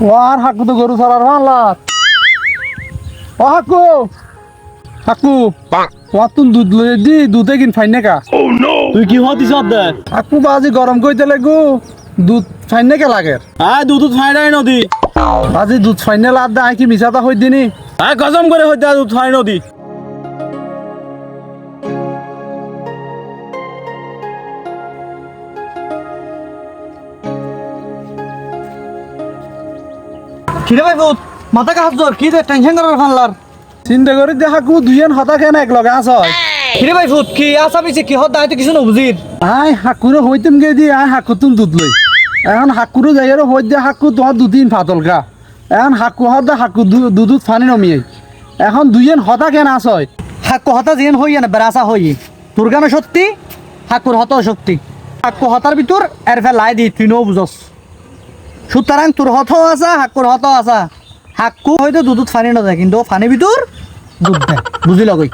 ও আর হাকু তো গরু ছাড়ার ভাল্লাত। ও হাকু হাকু তোমার তুন দুধ লই দি দুধে কিন ফাইন কা তুই কি হতিস দে? হাকু বাজি গরম কইতে লাগু দুধ ফাইন কে লাগে হ্যাঁ দুধ ফাইনাই নদী। বাজি দুধ ফাইন লাদ দে আই কি মিছাটা হই দিনি। হ্যাঁ কসম করে হইতে দুধ ফাই নদী। কিরে ভাই বহুত মাথা কাজ ধর কি রে টেনশন করার ফানলার চিন্তা করি যে হাকু দুইজন হতা কেন এক লগে আছ কিরে ভাই ভূত কি আসা পিছে কি হদ দাইতে কিছু না বুঝির আই হাকুরে হইতেম গে দি আই হাকু তুন দুধ লই এখন হাকুরে যাইয়ারও হই দে হাকু তোমার দুদিন ফাতল গা এখন হাকু হদা হাকু দুধ ফানি নমিয়ে এখন দুইজন হতা কেন আছ হাক্কু হতা যেন হই না বেড়াসা হই তোর গানে সত্যি হাক্কুর হত সত্যি হাক্কু হতার ভিতর এর ফেল লাই দি তুই নো বুঝস সুতরাং তোর হত আসা হাক্কুর হত আসা হাক্কু হয়তো দুধ ফানি না যায় কিন্তু ফানি ভিতর দুধ দেয় বুঝি লগই